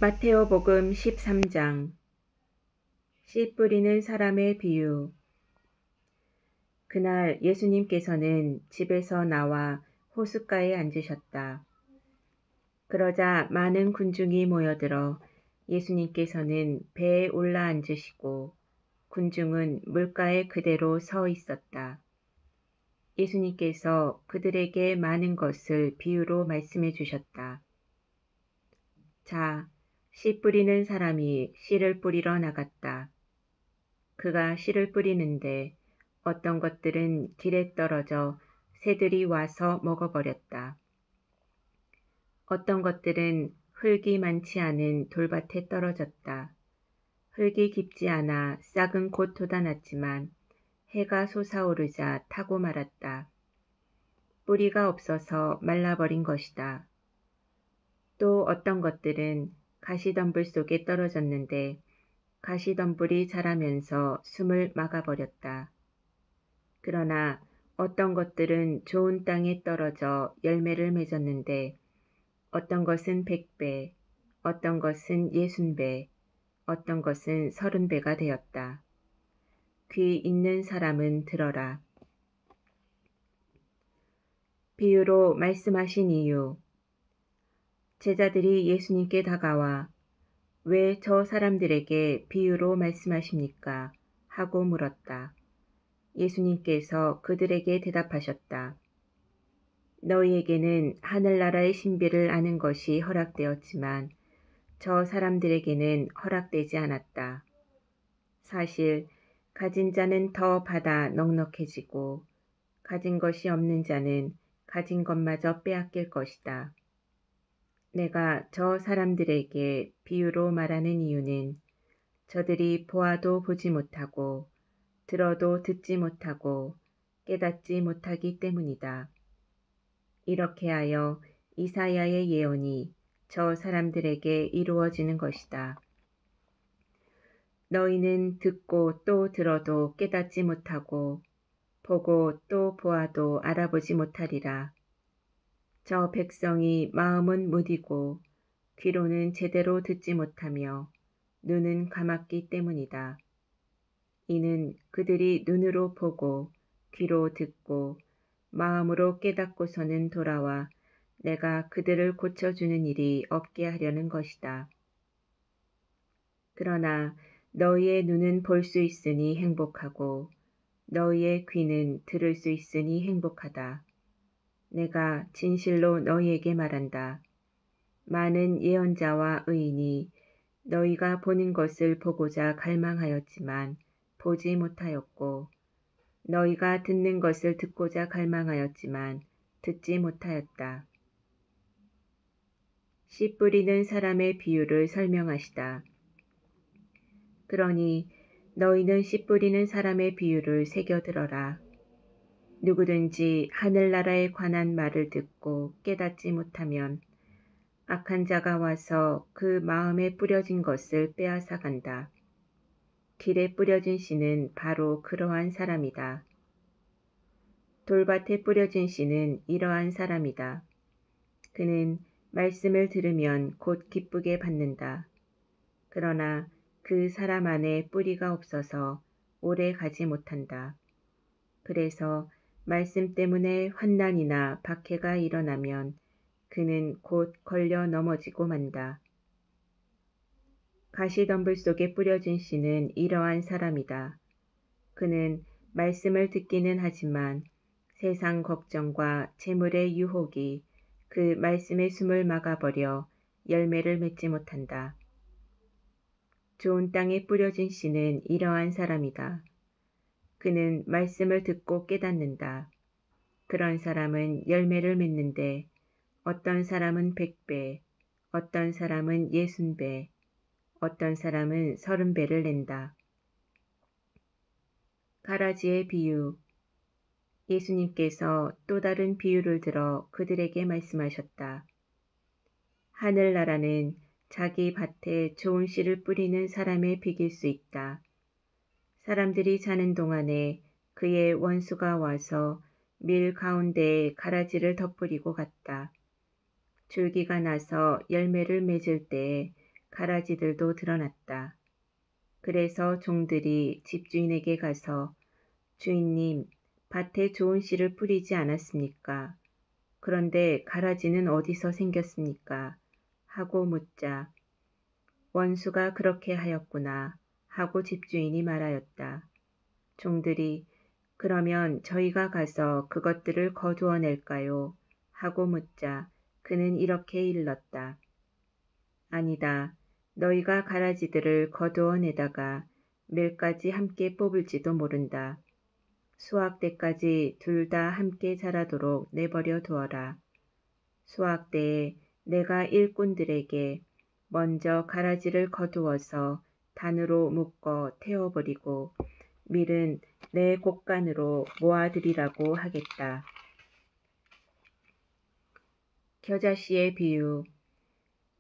마테오복음 13장. 씨 뿌리는 사람의 비유. 그날 예수님께서는 집에서 나와 호숫가에 앉으셨다. 그러자 많은 군중이 모여들어 예수님께서는 배에 올라 앉으시고 군중은 물가에 그대로 서 있었다. 예수님께서 그들에게 많은 것을 비유로 말씀해 주셨다. 자, 씨 뿌리는 사람이 씨를 뿌리러 나갔다. 그가 씨를 뿌리는데 어떤 것들은 길에 떨어져 새들이 와서 먹어버렸다. 어떤 것들은 흙이 많지 않은 돌밭에 떨어졌다. 흙이 깊지 않아 싹은 곧 돋아났지만 해가 솟아오르자 타고 말았다. 뿌리가 없어서 말라버린 것이다. 또 어떤 것들은 가시덤불 속에 떨어졌는데 가시덤불이 자라면서 숨을 막아버렸다. 그러나 어떤 것들은 좋은 땅에 떨어져 열매를 맺었는데 어떤 것은 100배, 어떤 것은 60배, 어떤 것은 30배가 되었다. 귀 있는 사람은 들어라. 비유로 말씀하신 이유. 제자들이 예수님께 다가와 왜 저 사람들에게 비유로 말씀하십니까? 하고 물었다. 예수님께서 그들에게 대답하셨다. 너희에게는 하늘나라의 신비를 아는 것이 허락되었지만 저 사람들에게는 허락되지 않았다. 사실 가진 자는 더 받아 넉넉해지고 가진 것이 없는 자는 가진 것마저 빼앗길 것이다. 내가 저 사람들에게 비유로 말하는 이유는 저들이 보아도 보지 못하고 들어도 듣지 못하고 깨닫지 못하기 때문이다. 이렇게 하여 이사야의 예언이 저 사람들에게 이루어지는 것이다. 너희는 듣고 또 들어도 깨닫지 못하고 보고 또 보아도 알아보지 못하리라. 저 백성이 마음은 무디고 귀로는 제대로 듣지 못하며 눈은 감았기 때문이다. 이는 그들이 눈으로 보고 귀로 듣고 마음으로 깨닫고서는 돌아와 내가 그들을 고쳐주는 일이 없게 하려는 것이다. 그러나 너희의 눈은 볼 수 있으니 행복하고 너희의 귀는 들을 수 있으니 행복하다. 내가 진실로 너희에게 말한다. 많은 예언자와 의인이 너희가 보는 것을 보고자 갈망하였지만 보지 못하였고 너희가 듣는 것을 듣고자 갈망하였지만 듣지 못하였다. 씨 뿌리는 사람의 비유를 설명하시다. 그러니 너희는 씨 뿌리는 사람의 비유를 새겨들어라. 누구든지 하늘나라에 관한 말을 듣고 깨닫지 못하면 악한 자가 와서 그 마음에 뿌려진 것을 빼앗아 간다. 길에 뿌려진 씨는 바로 그러한 사람이다. 돌밭에 뿌려진 씨는 이러한 사람이다. 그는 말씀을 들으면 곧 기쁘게 받는다. 그러나 그 사람 안에 뿌리가 없어서 오래 가지 못한다. 그래서 말씀 때문에 환난이나 박해가 일어나면 그는 곧 걸려 넘어지고 만다. 가시덤불 속에 뿌려진 씨는 이러한 사람이다. 그는 말씀을 듣기는 하지만 세상 걱정과 재물의 유혹이 그 말씀의 숨을 막아버려 열매를 맺지 못한다. 좋은 땅에 뿌려진 씨는 이러한 사람이다. 그는 말씀을 듣고 깨닫는다. 그런 사람은 열매를 맺는데 어떤 사람은 100배, 어떤 사람은 60배, 어떤 사람은 30배를 낸다. 가라지의 비유. 예수님께서 또 다른 비유를 들어 그들에게 말씀하셨다. 하늘나라는 자기 밭에 좋은 씨를 뿌리는 사람의 비길 수 있다. 사람들이 자는 동안에 그의 원수가 와서 밀 가운데에 가라지를 덧뿌리고 갔다. 줄기가 나서 열매를 맺을 때에 가라지들도 드러났다. 그래서 종들이 집주인에게 가서 주인님, 밭에 좋은 씨를 뿌리지 않았습니까? 그런데 가라지는 어디서 생겼습니까? 하고 묻자 원수가 그렇게 하였구나 하고 집주인이 말하였다. 종들이 그러면 저희가 가서 그것들을 거두어 낼까요? 하고 묻자 그는 이렇게 일렀다. 아니다. 너희가 가라지들을 거두어 내다가 밀까지 함께 뽑을지도 모른다. 수확 때까지 둘 다 함께 자라도록 내버려 두어라. 수확 때에 내가 일꾼들에게 먼저 가라지를 거두어서 단으로 묶어 태워버리고 밀은 내 곡간으로 모아들이라고 하겠다. 겨자씨의 비유.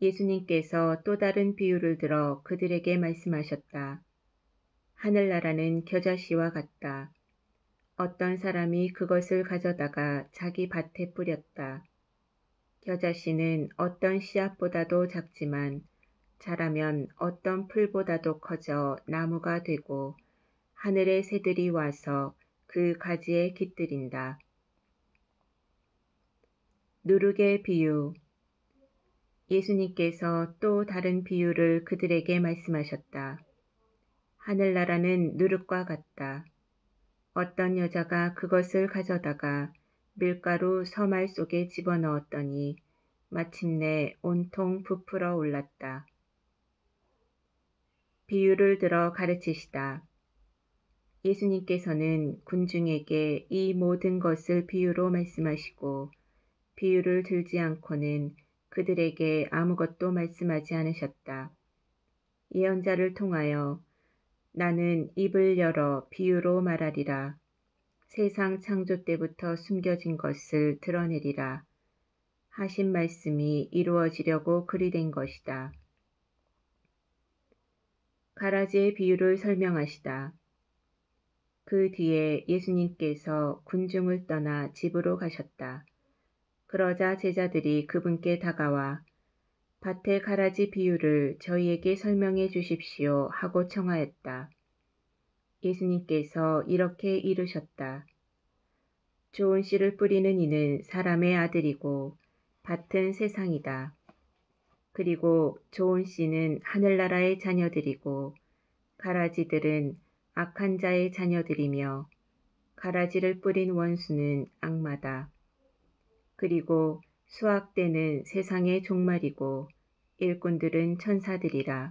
예수님께서 또 다른 비유를 들어 그들에게 말씀하셨다. 하늘나라는 겨자씨와 같다. 어떤 사람이 그것을 가져다가 자기 밭에 뿌렸다. 겨자씨는 어떤 씨앗보다도 작지만 자라면 어떤 풀보다도 커져 나무가 되고 하늘의 새들이 와서 그 가지에 깃들인다. 누룩의 비유. 예수님께서 또 다른 비유를 그들에게 말씀하셨다. 하늘나라는 누룩과 같다. 어떤 여자가 그것을 가져다가 밀가루 서말 속에 집어넣었더니 마침내 온통 부풀어 올랐다. 비유를 들어 가르치시다. 예수님께서는 군중에게 이 모든 것을 비유로 말씀하시고 비유를 들지 않고는 그들에게 아무것도 말씀하지 않으셨다. 예언자를 통하여 나는 입을 열어 비유로 말하리라. 세상 창조 때부터 숨겨진 것을 드러내리라. 하신 말씀이 이루어지려고 그리 된 것이다. 가라지의 비유를 설명하시다. 그 뒤에 예수님께서 군중을 떠나 집으로 가셨다. 그러자 제자들이 그분께 다가와 밭의 가라지 비유를 저희에게 설명해 주십시오 하고 청하였다. 예수님께서 이렇게 이르셨다. 좋은 씨를 뿌리는 이는 사람의 아들이고 밭은 세상이다. 그리고 좋은 씨는 하늘나라의 자녀들이고 가라지들은 악한 자의 자녀들이며 가라지를 뿌린 원수는 악마다. 그리고 수확 때는 세상의 종말이고 일꾼들은 천사들이라.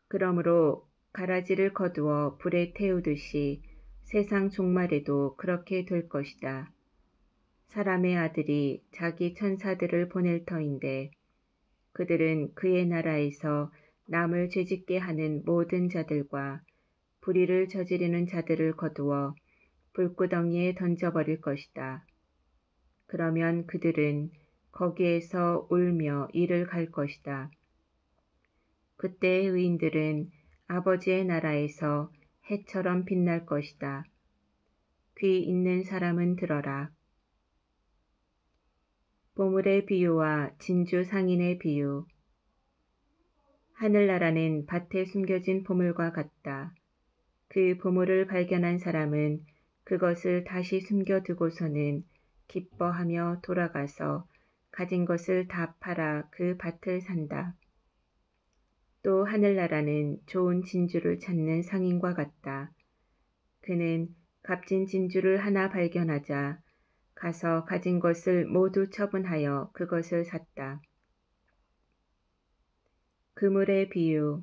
그러므로 가라지를 거두어 불에 태우듯이 세상 종말에도 그렇게 될 것이다. 사람의 아들이 자기 천사들을 보낼 터인데 그들은 그의 나라에서 남을 죄짓게 하는 모든 자들과 불의를 저지르는 자들을 거두어 불구덩이에 던져버릴 것이다. 그러면 그들은 거기에서 울며 이를 갈 것이다. 그때의 의인들은 아버지의 나라에서 해처럼 빛날 것이다. 귀 있는 사람은 들어라. 보물의 비유와 진주 상인의 비유. 하늘나라는 밭에 숨겨진 보물과 같다. 그 보물을 발견한 사람은 그것을 다시 숨겨두고서는 기뻐하며 돌아가서 가진 것을 다 팔아 그 밭을 산다. 또 하늘나라는 좋은 진주를 찾는 상인과 같다. 그는 값진 진주를 하나 발견하자 가서 가진 것을 모두 처분하여 그것을 샀다. 그물의 비유.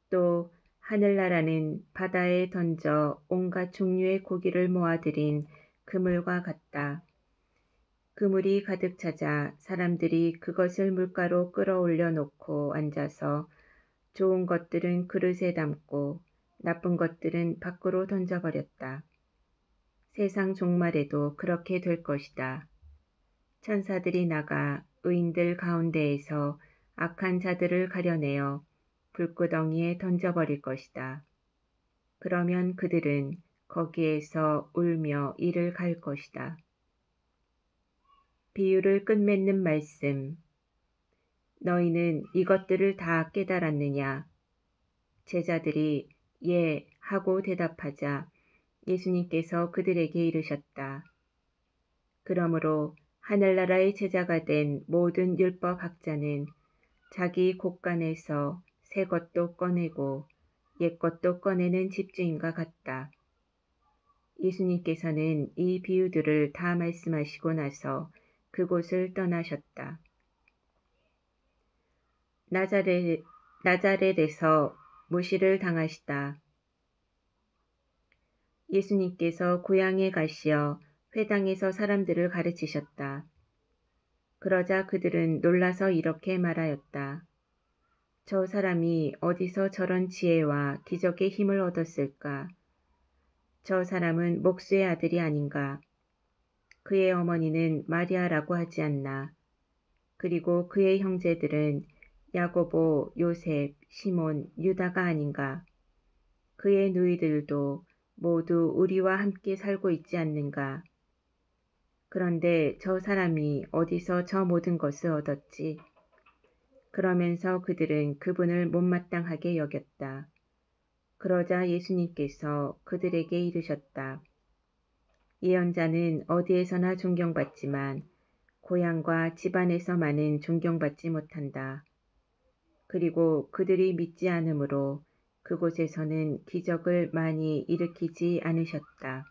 또 하늘나라는 바다에 던져 온갖 종류의 고기를 모아들인 그물과 같다. 그물이 가득 차자 사람들이 그것을 물가로 끌어올려 놓고 앉아서 좋은 것들은 그릇에 담고 나쁜 것들은 밖으로 던져버렸다. 세상 종말에도 그렇게 될 것이다. 천사들이 나가 의인들 가운데에서 악한 자들을 가려내어 불구덩이에 던져버릴 것이다. 그러면 그들은 거기에서 울며 이를 갈 것이다. 비유를 끝맺는 말씀. 너희는 이것들을 다 깨달았느냐? 제자들이 예 하고 대답하자 예수님께서 그들에게 이르셨다. 그러므로 하늘나라의 제자가 된 모든 율법 학자는 자기 곳간에서 새 것도 꺼내고 옛 것도 꺼내는 집주인과 같다. 예수님께서는 이 비유들을 다 말씀하시고 나서 그곳을 떠나셨다. 나자렛에서 무시를 당하시다. 예수님께서 고향에 가시어 회당에서 사람들을 가르치셨다. 그러자 그들은 놀라서 이렇게 말하였다. 저 사람이 어디서 저런 지혜와 기적의 힘을 얻었을까? 저 사람은 목수의 아들이 아닌가? 그의 어머니는 마리아라고 하지 않나? 그리고 그의 형제들은 야고보, 요셉, 시몬, 유다가 아닌가? 그의 누이들도 모두 우리와 함께 살고 있지 않는가? 그런데 저 사람이 어디서 저 모든 것을 얻었지? 그러면서 그들은 그분을 못마땅하게 여겼다. 그러자 예수님께서 그들에게 이르셨다. 예언자는 어디에서나 존경받지만 고향과 집안에서만은 존경받지 못한다. 그리고 그들이 믿지 않으므로 그곳에서는 기적을 많이 일으키지 않으셨다.